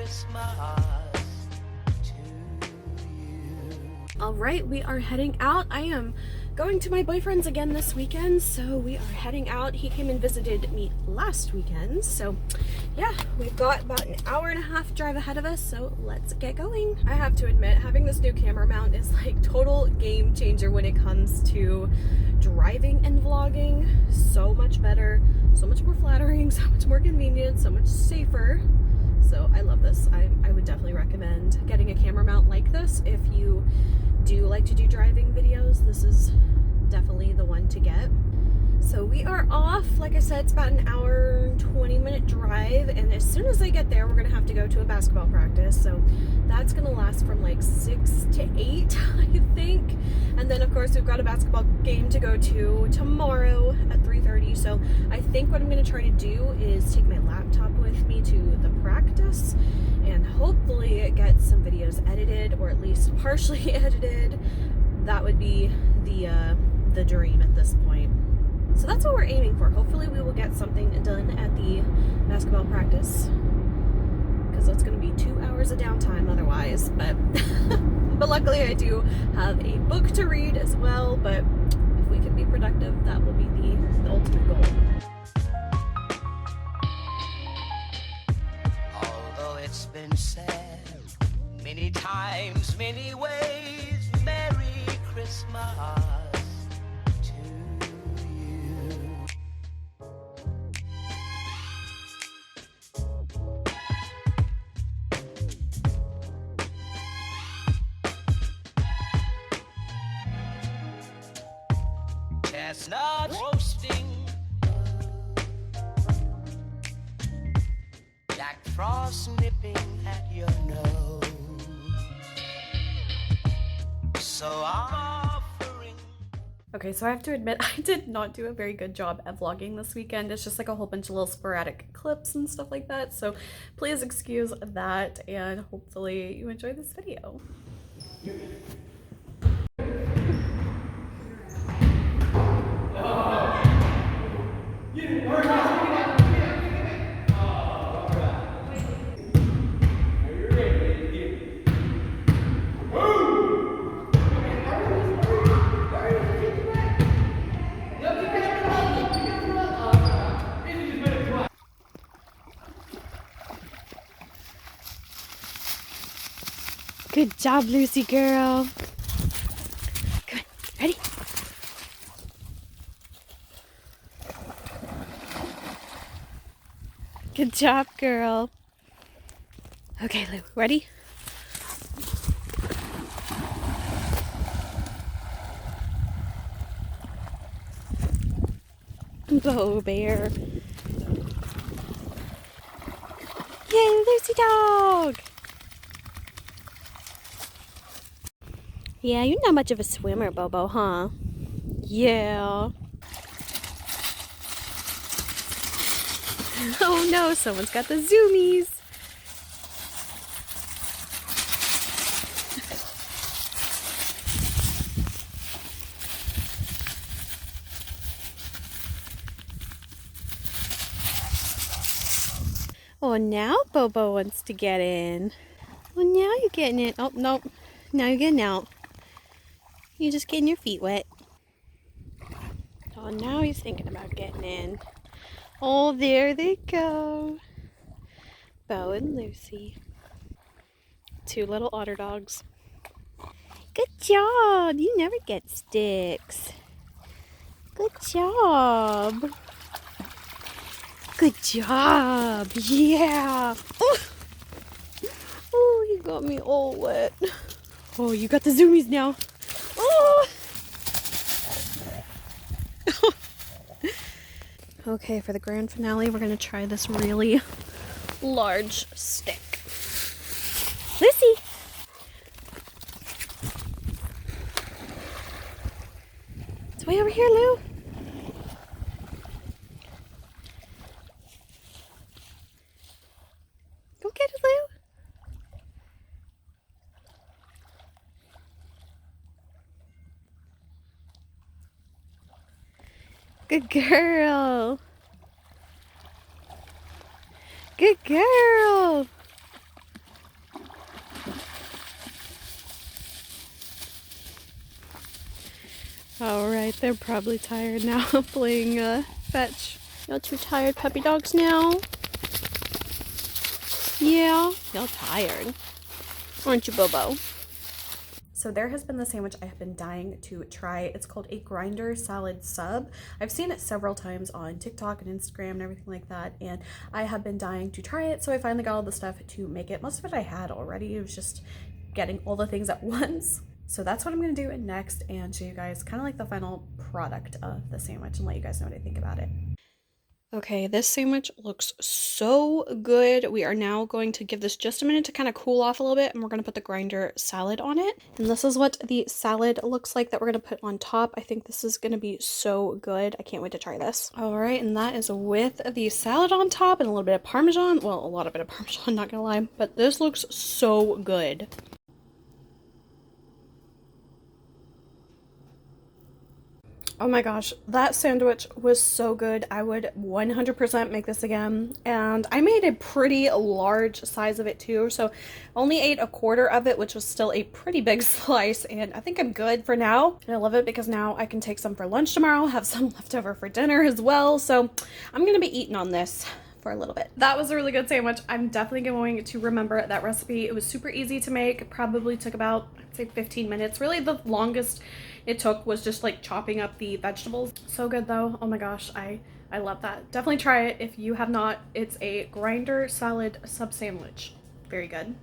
Christmas to you. All right, we are heading out. I am going to my boyfriend's again this weekend, so we are heading out. He came and visited me last weekend, so yeah, we've got about an hour and a half drive ahead of us, so let's get going. I have to admit, having this new camera mount is like total game changer when it comes to driving and vlogging. So much better, so much more flattering, so much more convenient, so much safer. So I love this. I would definitely recommend getting a camera mount like this if you do like to do driving videos. This is definitely the one to get. So we are off. Like I said, it's about an hour 20-minute drive, and as soon as I get there, we're gonna have to go to a basketball practice. So that's gonna last from like 6 to 8, I think. And then of course we've got a basketball game to go to tomorrow at 3:30. So I think what I'm gonna try to do is take my laptop with me to the practice and hopefully get some videos edited, or at least partially edited. That would be the dream at this point. So that's what we're aiming for. Hopefully we will get something done at the basketball practice, because that's going to be 2 hours of downtime otherwise. But but luckily I do have a book to read as well. But if we can be productive, that will be the ultimate goal. Although it's been said many times, many ways, Merry Christmas to you. Chestnut roasting, Jack Frost nipping at your nose. So I'm offering. Okay, so I have to admit, I did not do a very good job at vlogging this weekend. It's just like a whole bunch of little sporadic clips and stuff like that. So please excuse that, and hopefully you enjoy this video. Good job, Lucy girl. Come on, ready? Good job, girl. Okay, Lou, ready? Beau bear. Yay, Lucy dog! Yeah, you're not much of a swimmer, Bobo, huh? Yeah. Oh no, someone's got the zoomies. Oh, now Bobo wants to get in. Well, now you're getting in. Oh, no. Now you're getting out. You're just getting your feet wet. Oh, now he's thinking about getting in. Oh, there they go. Beau and Lucy. Two little otter dogs. Good job. You never get sticks. Good job. Good job. Yeah. Oh, you got me all wet. Oh, you got the zoomies now. Oh. Okay, for the grand finale, we're going to try this really large stick. Lucy! It's way over here, Lou. Go get it, Lou. Good girl. Good girl. They're probably tired now playing fetch. Y'all too tired puppy dogs now? Yeah, y'all tired. Aren't you, Bobo? So there has been the sandwich I have been dying to try. It's called a grinder salad sub. I've seen it several times on TikTok and Instagram and everything like that, and I have been dying to try it, so I finally got all the stuff to make it. Most of it I had already. It was just getting all the things at once. So that's what I'm going to do next and show you guys kind of like the final product of the sandwich and let you guys know what I think about it. Okay, this sandwich looks so good. We are now going to give this just a minute to kind of cool off a little bit, and we're going to put the grinder salad on it. And this is what the salad looks like that we're going to put on top. I think this is going to be so good. I can't wait to try this. All right, and that is with the salad on top and a little bit of Parmesan. Well, a lot of bit of Parmesan, not going to lie, but this looks so good. Oh my gosh, that sandwich was so good. I would 100% make this again. And I made a pretty large size of it too. So only ate a quarter of it, which was still a pretty big slice. And I think I'm good for now. And I love it because now I can take some for lunch tomorrow, have some left over for dinner as well. So I'm going to be eating on this for a little bit. That was a really good sandwich. I'm definitely going to remember that recipe. It was super easy to make. It probably took about, I'd say 15 minutes. Really the longest it took was just like chopping up the vegetables. So good though. Oh my gosh, I love that. Definitely try it if you have not. It's a grinder salad sub sandwich. Very good.